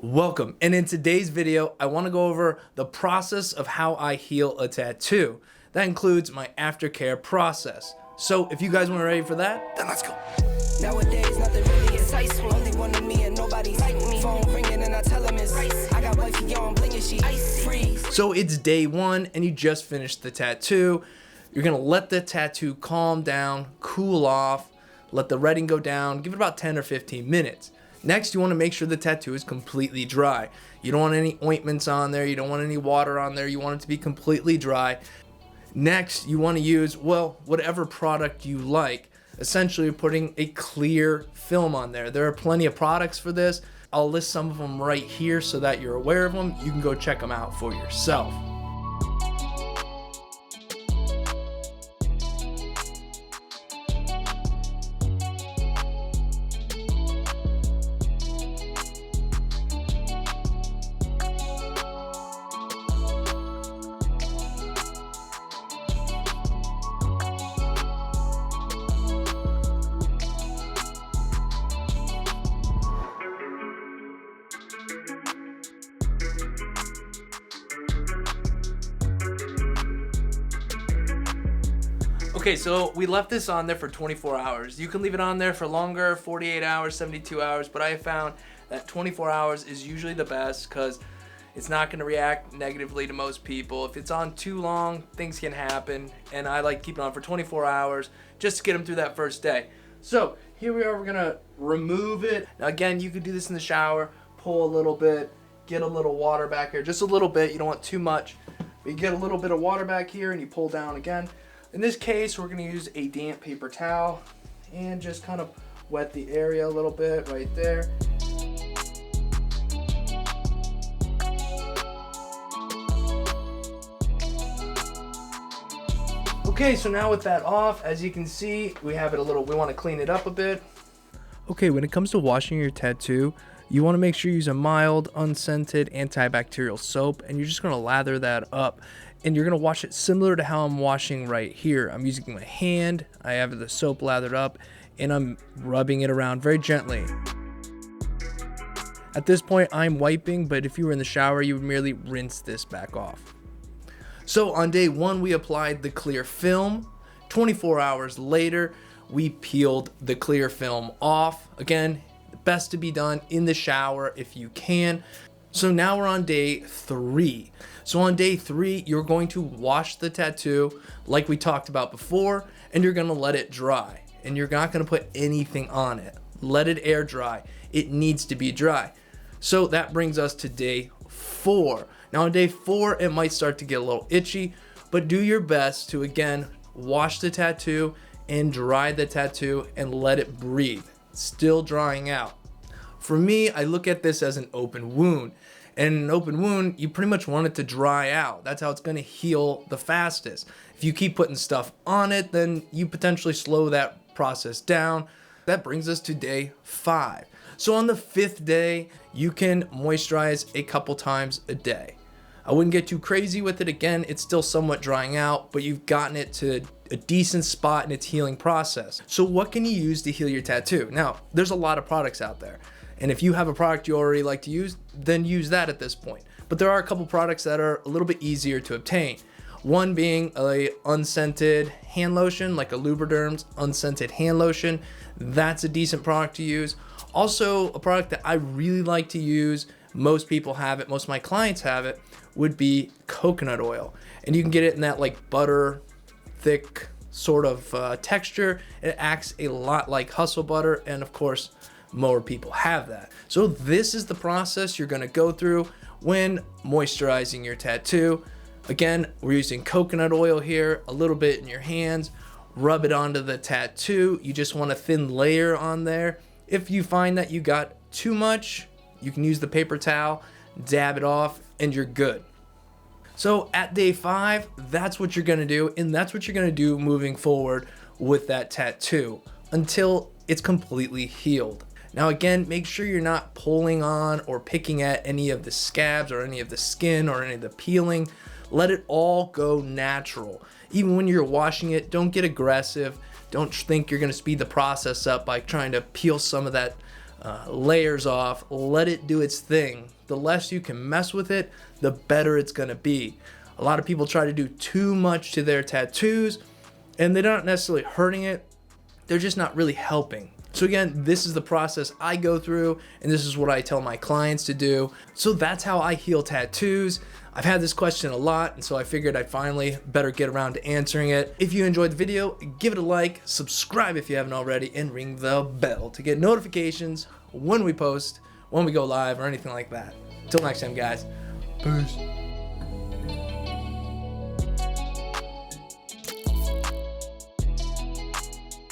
Welcome, and in today's video I want to go over the process of how I heal a tattoo. That includes my aftercare process. So if you guys weren't ready for that, then let's go. Nowadays nothing really excites me. Only one of me and nobody like me. Phone ringing and I tell him it's ice. I got wifey on blinking, she icy. Freeze. So it's day one and you just finished the tattoo. You're gonna let the tattoo calm down, cool off, let the redding go down, give it about 10 or 15 minutes. Next, you want to make sure the tattoo is completely dry. You don't want any ointments on there, you don't want any water on there, you want it to be completely dry. Next, you want to use, well, whatever product you like. Essentially putting a clear film on there. There are plenty of products for this. I'll list some of them right here so that you're aware of them. You can go check them out for yourself. Okay, so we left this on there for 24 hours. You can leave it on there for longer, 48 hours, 72 hours, but I have found that 24 hours is usually the best because it's not going to react negatively to most people. If it's on too long, things can happen, and I like keeping it on for 24 hours just to get them through that first day. So here we are, we're going to remove it. Now again, you could do this in the shower, pull a little bit, get a little water back here, just a little bit, you don't want too much. But you get a little bit of water back here and you pull down again. In this case, we're going to use a damp paper towel and just kind of wet the area a little bit right there. Okay, so now with that off, as you can see, we have it a little, we want to clean it up a bit. Okay, when it comes to washing your tattoo, you want to make sure you use a mild, unscented, antibacterial soap, and you're just going to lather that up. And you're going to wash it similar to how I'm washing right here. I'm using my hand, I have the soap lathered up, and I'm rubbing it around very gently. At this point, I'm wiping, but if you were in the shower, you would merely rinse this back off. So on day one, we applied the clear film. 24 hours later, we peeled the clear film off. Again, best to be done in the shower if you can. So now we're on day three. So on day three, you're going to wash the tattoo like we talked about before, and you're gonna let it dry. And you're not gonna put anything on it. Let it air dry. It needs to be dry. So that brings us to day four. Now on day four, it might start to get a little itchy, but do your best to, again, wash the tattoo and dry the tattoo and let it breathe. It's still drying out. For me, I look at this as an open wound. And an open wound, you pretty much want it to dry out. That's how it's gonna heal the fastest. If you keep putting stuff on it, then you potentially slow that process down. That brings us to day five. So on the fifth day, you can moisturize a couple times a day. I wouldn't get too crazy with it. Again, it's still somewhat drying out, but you've gotten it to a decent spot in its healing process. So what can you use to heal your tattoo? Now, there's a lot of products out there. And if you have a product you already like to use, then use that at this point. But there are a couple products that are a little bit easier to obtain. One being a unscented hand lotion, like a Lubriderm's unscented hand lotion. That's a decent product to use. Also, a product that I really like to use, most people have it, most of my clients have it, would be coconut oil. And you can get it in that like butter, thick sort of texture. It acts a lot like hustle butter, and of course, more people have that. So this is the process you're going to go through when moisturizing your tattoo. Again, we're using coconut oil here, a little bit in your hands, rub it onto the tattoo. You just want a thin layer on there. If you find that you got too much, you can use the paper towel, dab it off, and you're good. So at day five, that's what you're going to do, and that's what you're going to do moving forward with that tattoo until it's completely healed. Now again, make sure you're not pulling on or picking at any of the scabs or any of the skin or any of the peeling. Let it all go natural. Even when you're washing it, don't get aggressive. Don't think you're gonna speed the process up by trying to peel some of that layers off, let it do its thing. The less you can mess with it, the better it's gonna be. A lot of people try to do too much to their tattoos, and they're not necessarily hurting it, they're just not really helping. So again, this is the process I go through, and this is what I tell my clients to do. So that's how I heal tattoos. I've had this question a lot, and so I figured I'd finally better get around to answering it. If you enjoyed the video, give it a like, subscribe if you haven't already, and ring the bell to get notifications when we post, when we go live, or anything like that. Till next time, guys. Peace.